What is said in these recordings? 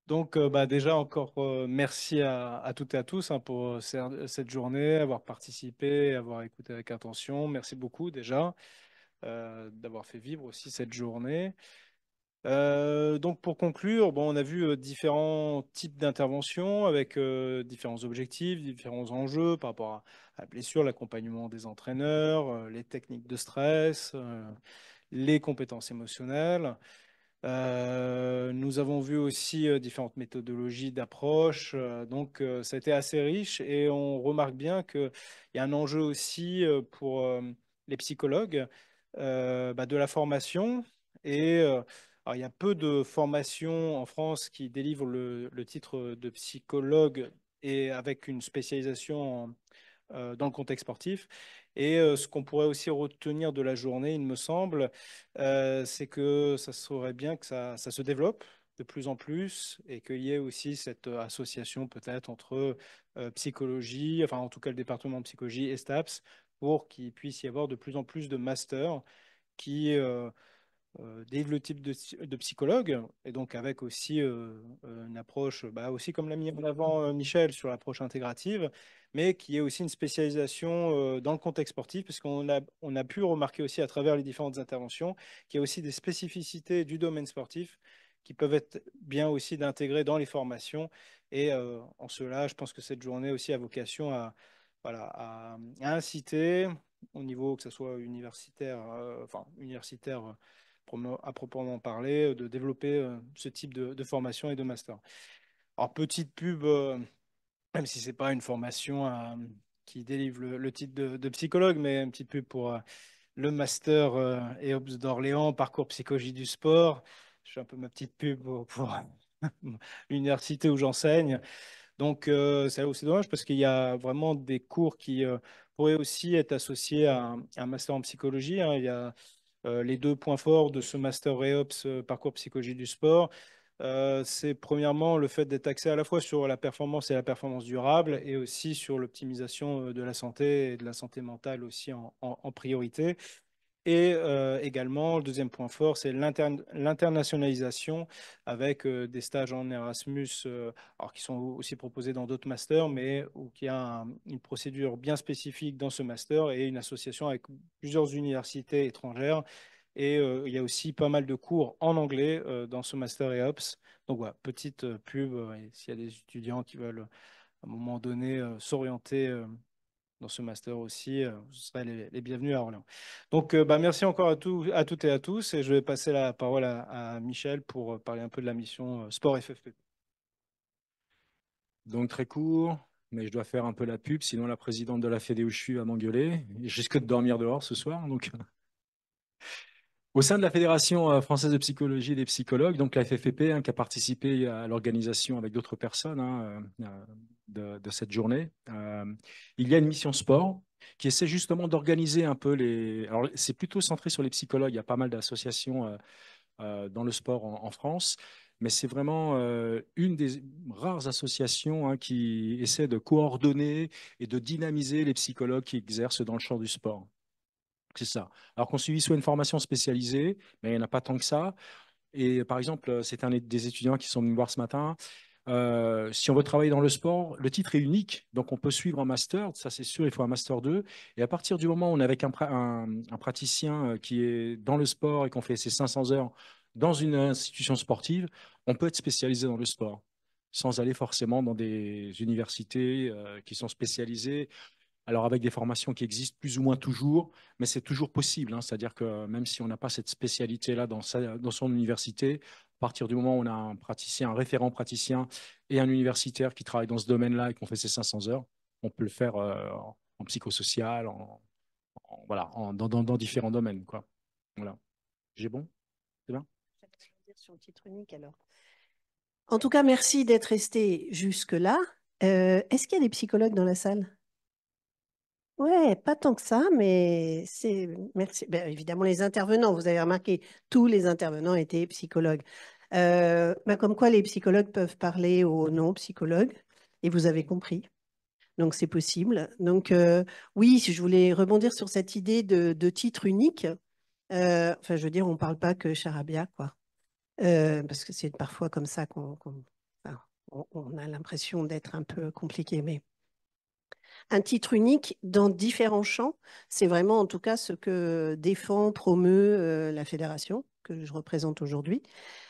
Donc, déjà, encore merci à toutes et à tous hein, pour cette journée, avoir participé, avoir écouté avec attention. Merci beaucoup déjà d'avoir fait vivre aussi cette journée. Donc, pour conclure, bon, on a vu différents types d'interventions avec différents objectifs, différents enjeux par rapport à la blessure, l'accompagnement des entraîneurs, les techniques de stress, les compétences émotionnelles. Nous avons vu aussi différentes méthodologies d'approche, donc ça a été assez riche et on remarque bien qu'il y a un enjeu aussi pour les psychologues de la formation et alors, il y a peu de formations en France qui délivrent le titre de psychologue et avec une spécialisation dans le contexte sportif. Et ce qu'on pourrait aussi retenir de la journée, il me semble, c'est que ça serait bien que ça se développe de plus en plus et qu'il y ait aussi cette association peut-être entre psychologie, enfin en tout cas le département de psychologie et STAPS, pour qu'il puisse y avoir de plus en plus de masters qui délivre le type de psychologue, et donc avec aussi une approche, aussi comme l'a mis en avant Michel sur l'approche intégrative, mais qui est aussi une spécialisation dans le contexte sportif, parce on a pu remarquer aussi à travers les différentes interventions qu'il y a aussi des spécificités du domaine sportif qui peuvent être bien aussi d'intégrer dans les formations. Et en cela, je pense que cette journée aussi a vocation à inciter au niveau que ce soit universitaire, universitaire à proprement parler, de développer ce type de formation et de master. Alors, petite pub, même si c'est pas une formation qui délivre le titre de psychologue, mais une petite pub pour le master EOPS d'Orléans, parcours psychologie du sport. Je fais un peu ma petite pub pour l'université où j'enseigne. Donc, c'est aussi dommage parce qu'il y a vraiment des cours qui pourraient aussi être associés à un master en psychologie, hein. Il y a les deux points forts de ce master EOPS parcours psychologie du sport. C'est premièrement le fait d'être axé à la fois sur la performance et la performance durable et aussi sur l'optimisation de la santé et de la santé mentale aussi en priorité. Et également, le deuxième point fort, c'est l'internationalisation avec des stages en Erasmus, alors qui sont aussi proposés dans d'autres masters, mais où il y a une procédure bien spécifique dans ce master et une association avec plusieurs universités étrangères. Et il y a aussi pas mal de cours en anglais dans ce master EOPS. Donc voilà, petite pub, et s'il y a des étudiants qui veulent à un moment donné s'orienter dans ce master aussi, vous serez les bienvenus à Orléans. Donc, merci encore à toutes et à tous, et je vais passer la parole à Michel pour parler un peu de la mission Sport FFP. Donc très court, mais je dois faire un peu la pub, sinon la présidente de la Fédé où je suis va m'engueuler. Et je risque de dormir dehors ce soir. Donc, au sein de la Fédération française de psychologie et des psychologues, donc la FFPP, hein, qui a participé à l'organisation avec d'autres personnes de cette journée, il y a une mission sport qui essaie justement d'organiser un peu les. Alors c'est plutôt centré sur les psychologues. Il y a pas mal d'associations dans le sport en France. Mais c'est vraiment une des rares associations hein, qui essaie de coordonner et de dynamiser les psychologues qui exercent dans le champ du sport. C'est ça. Alors qu'on suit soit une formation spécialisée, mais il n'y en a pas tant que ça. Et par exemple, c'est un des étudiants qui sont venus me voir ce matin. Si on veut travailler dans le sport, le titre est unique, donc on peut suivre un master, ça c'est sûr, il faut un master 2. Et à partir du moment où on est avec un praticien qui est dans le sport et qu'on fait ses 500 heures dans une institution sportive, on peut être spécialisé dans le sport, sans aller forcément dans des universités qui sont spécialisées. Alors avec des formations qui existent plus ou moins toujours, mais c'est toujours possible, hein. C'est-à-dire que même si on n'a pas cette spécialité-là dans son université, à partir du moment où on a un praticien, un référent praticien et un universitaire qui travaille dans ce domaine-là et qu'on fait ses 500 heures, on peut le faire en psychosocial, voilà, dans différents domaines, quoi. Voilà. J'ai bon? C'est bien? Sur le titre unique alors. En tout cas, merci d'être resté jusque-là. Est-ce qu'il y a des psychologues dans la salle? Ouais, pas tant que ça, mais c'est merci. Ben, évidemment, les intervenants, vous avez remarqué, tous les intervenants étaient psychologues. Ben, comme quoi, les psychologues peuvent parler aux non-psychologues, et vous avez compris. Donc, c'est possible. Donc, oui, si je voulais rebondir sur cette idée de titre unique. Enfin, je veux dire, on ne parle pas que charabia, quoi. Parce que c'est parfois comme ça on a l'impression d'être un peu compliqué, mais un titre unique dans différents champs, c'est vraiment en tout cas ce que défend, promeut la fédération que je représente aujourd'hui.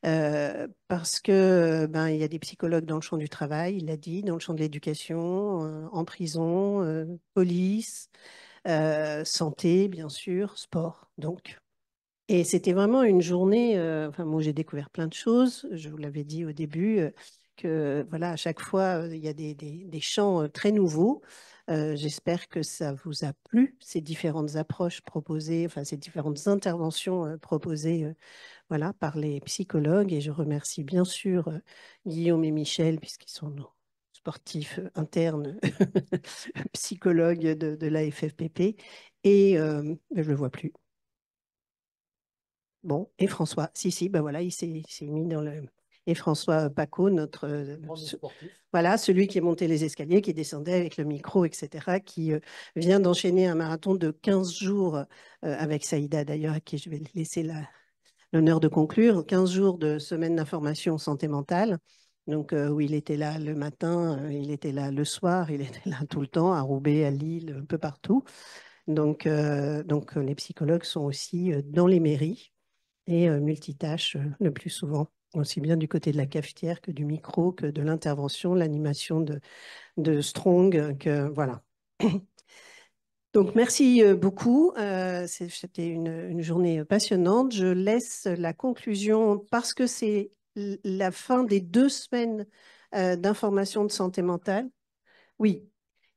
Parce que il y a des psychologues dans le champ du travail, il l'a dit, dans le champ de l'éducation, en prison, police, santé, bien sûr, sport. Donc, et c'était vraiment une journée, enfin, moi j'ai découvert plein de choses, je vous l'avais dit au début, que voilà, à chaque fois, il y a des champs très nouveaux. J'espère que ça vous a plu, ces différentes approches proposées, enfin ces différentes interventions proposées voilà, par les psychologues. Et je remercie bien sûr Guillaume et Michel, puisqu'ils sont nos sportifs internes, psychologues de la FFPP. Et je ne le vois plus. Bon, et François, si, ben voilà, il s'est mis dans le... Et François Paco, notre... voilà, celui qui est monté les escaliers, qui descendait avec le micro, etc., qui vient d'enchaîner un marathon de 15 jours avec Saïda, d'ailleurs, à qui je vais laisser l'honneur de conclure, 15 jours de semaine d'information santé mentale. Donc, où il était là le matin, il était là le soir, il était là tout le temps, à Roubaix, à Lille, un peu partout. Donc les psychologues sont aussi dans les mairies et multitâches le plus souvent, aussi bien du côté de la cafetière que du micro, que de l'intervention, l'animation de Strong, que voilà. Donc, merci beaucoup. C'était une journée passionnante. Je laisse la conclusion parce que c'est la fin des 2 semaines d'information de santé mentale. Oui,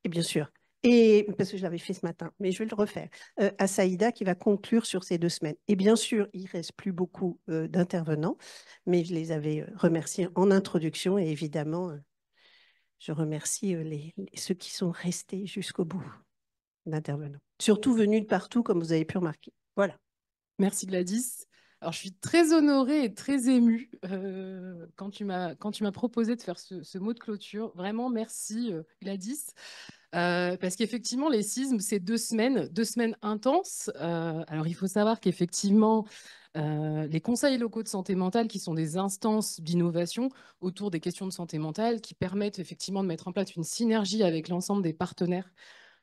et bien sûr. Et parce que je l'avais fait ce matin, mais je vais le refaire. À Saïda qui va conclure sur ces 2 semaines. Et bien sûr, il ne reste plus beaucoup d'intervenants, mais je les avais remerciés en introduction et évidemment, je remercie ceux qui sont restés jusqu'au bout d'intervenants. Surtout venus de partout, comme vous avez pu remarquer. Voilà. Merci Gladys. Alors, je suis très honorée et très émue quand tu m'as proposé de faire ce mot de clôture. Vraiment, merci Gladys. Parce qu'effectivement, les sismes, c'est 2 semaines intenses. Alors, il faut savoir qu'effectivement, les conseils locaux de santé mentale, qui sont des instances d'innovation autour des questions de santé mentale, qui permettent effectivement de mettre en place une synergie avec l'ensemble des partenaires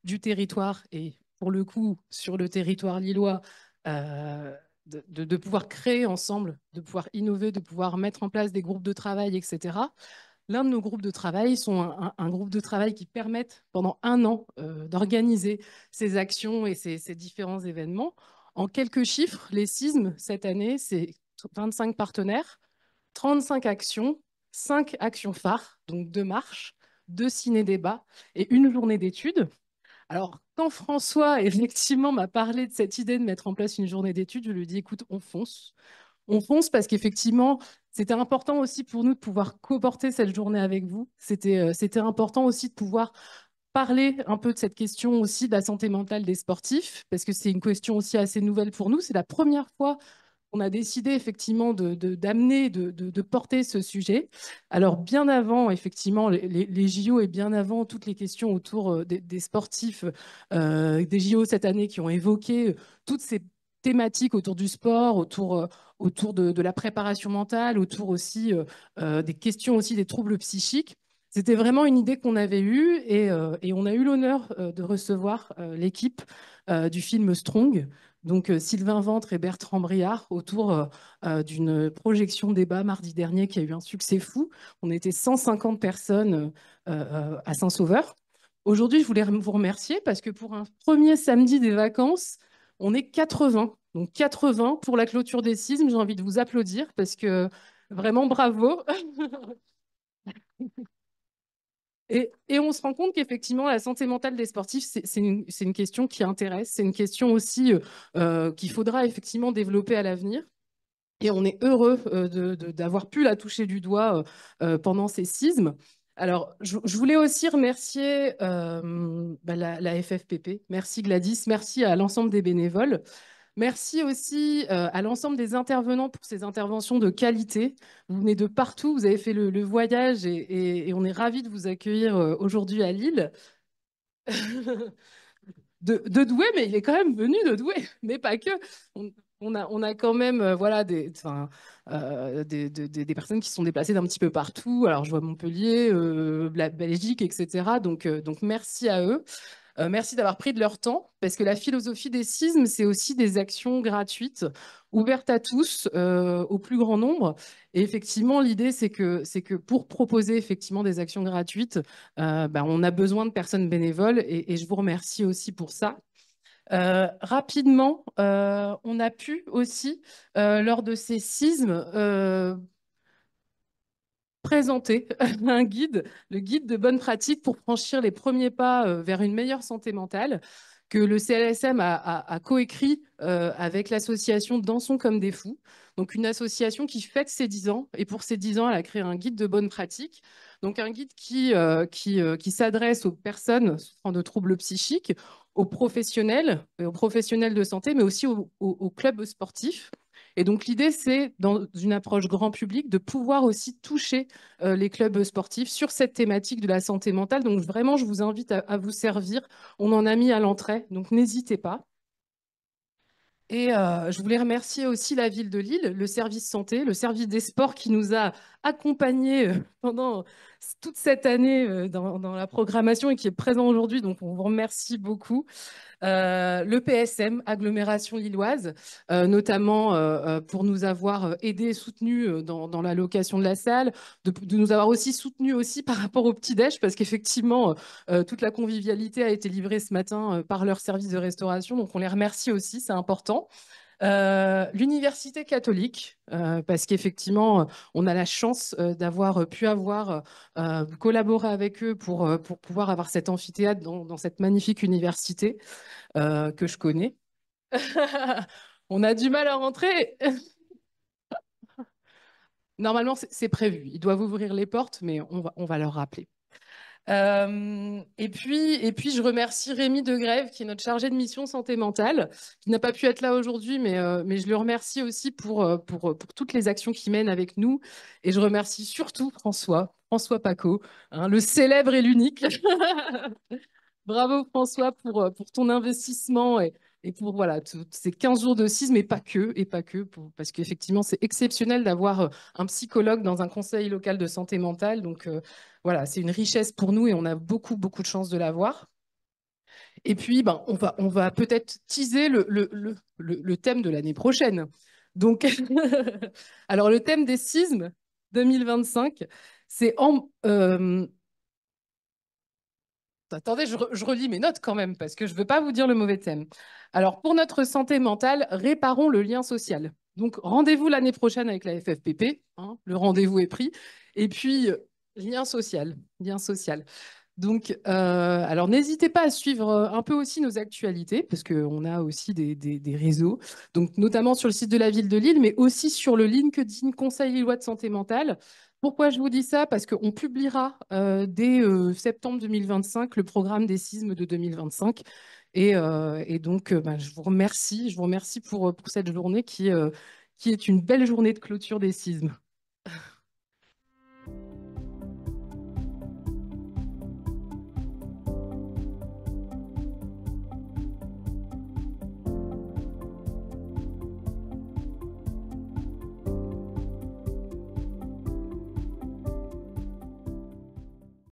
du territoire et pour le coup, sur le territoire lillois, de pouvoir créer ensemble, de pouvoir innover, de pouvoir mettre en place des groupes de travail, etc. L'un de nos groupes de travail sont un groupe de travail qui permettent pendant 1 an d'organiser ces actions et ces différents événements. En quelques chiffres, les sismes, cette année, c'est 25 partenaires, 35 actions, 5 actions phares, donc 2 marches, 2 ciné-débats et 1 journée d'études. Alors, quand François, effectivement, m'a parlé de cette idée de mettre en place une journée d'études, je lui ai dit, écoute, on fonce. On fonce parce qu'effectivement, c'était important aussi pour nous de pouvoir co-porter cette journée avec vous. C'était important aussi de pouvoir parler un peu de cette question aussi de la santé mentale des sportifs, parce que c'est une question aussi assez nouvelle pour nous. C'est la première fois on a décidé effectivement d'amener, de porter ce sujet. Alors, bien avant, effectivement, les JO et bien avant toutes les questions autour des sportifs des JO cette année qui ont évoqué toutes ces thématiques autour du sport, autour de la préparation mentale, autour aussi des questions aussi des troubles psychiques. C'était vraiment une idée qu'on avait eue et on a eu l'honneur de recevoir l'équipe du film Strong, donc Sylvain Ventre et Bertrand Briard, autour d'une projection débat mardi dernier qui a eu un succès fou. On était 150 personnes à Saint-Sauveur. Aujourd'hui, je voulais vous remercier parce que pour un premier samedi des vacances, on est 80. Donc 80 pour la clôture des sismes. J'ai envie de vous applaudir parce que vraiment bravo. Et on se rend compte qu'effectivement, la santé mentale des sportifs, c'est une question qui intéresse, c'est une question aussi qu'il faudra effectivement développer à l'avenir. Et on est heureux d'avoir pu la toucher du doigt pendant ces sismes. Alors, je voulais aussi remercier la FFPP. Merci Gladys, merci à l'ensemble des bénévoles. Merci aussi à l'ensemble des intervenants pour ces interventions de qualité. Vous venez de partout, vous avez fait le voyage et on est ravis de vous accueillir aujourd'hui à Lille. De Douai, mais il est quand même venu de Douai, mais pas que. on a quand même voilà, des personnes qui sont déplacées d'un petit peu partout. Alors, je vois Montpellier, la Belgique, etc. Donc, merci à eux. Merci d'avoir pris de leur temps, parce que la philosophie des CISM, c'est aussi des actions gratuites, ouvertes à tous, au plus grand nombre. Et effectivement, l'idée, c'est que pour proposer effectivement des actions gratuites, on a besoin de personnes bénévoles, et je vous remercie aussi pour ça. Rapidement, on a pu aussi, lors de ces CISM, présenter un guide, le guide de bonne pratique pour franchir les premiers pas vers une meilleure santé mentale, que le CLSM a coécrit avec l'association Dansons comme des fous. Donc, une association qui fête ses 10 ans. Et pour ses 10 ans, elle a créé un guide de bonne pratique. Donc, un guide qui s'adresse aux personnes souffrant de troubles psychiques, aux professionnels de santé, mais aussi aux clubs sportifs. Et donc, l'idée, c'est, dans une approche grand public, de pouvoir aussi toucher les clubs sportifs sur cette thématique de la santé mentale. Donc, vraiment, je vous invite à vous servir. On en a mis à l'entrée, donc n'hésitez pas. Et je voulais remercier aussi la ville de Lille, le service santé, le service des sports qui nous a accompagnés pendant toute cette année dans la programmation et qui est présent aujourd'hui. Donc, on vous remercie beaucoup. Le PSM, agglomération lilloise, notamment pour nous avoir aidés et soutenus dans la location de la salle, de nous avoir aussi soutenus aussi par rapport au petit-déj, parce qu'effectivement, toute la convivialité a été livrée ce matin par leur service de restauration, donc on les remercie aussi, c'est important. L'université catholique, parce qu'effectivement, on a la chance d'avoir pu collaborer avec eux pour pouvoir avoir cet amphithéâtre dans cette magnifique université que je connais. On a du mal à rentrer. Normalement, c'est prévu. Ils doivent ouvrir les portes, mais on va leur rappeler. Et puis, je remercie Rémi Degrève, qui est notre chargé de mission santé mentale, qui n'a pas pu être là aujourd'hui, mais je le remercie aussi pour toutes les actions qu'il mène avec nous. Et je remercie surtout François Paco, hein, le célèbre et l'unique. Bravo François pour ton investissement et pour voilà, ces 15 jours de CISM, et pas que, parce qu'effectivement, c'est exceptionnel d'avoir un psychologue dans un conseil local de santé mentale. Donc voilà, c'est une richesse pour nous et on a beaucoup, beaucoup de chance de l'avoir. Et puis, on va peut-être teaser le thème de l'année prochaine. Donc, alors le thème des CISM 2025, c'est attendez, je relis mes notes quand même, parce que je ne veux pas vous dire le mauvais thème. Alors, pour notre santé mentale, réparons le lien social. Donc, rendez-vous l'année prochaine avec la FFPP. Hein, le rendez-vous est pris. Et puis, lien social. Lien social. Donc, alors n'hésitez pas à suivre un peu aussi nos actualités, parce qu'on a aussi des réseaux, donc notamment sur le site de la ville de Lille, mais aussi sur le LinkedIn Conseil lillois de santé mentale. Pourquoi je vous dis ça? Parce qu'on publiera dès septembre 2025 le programme des CISM de 2025. Et donc, je vous remercie pour cette journée qui est une belle journée de clôture des CISM.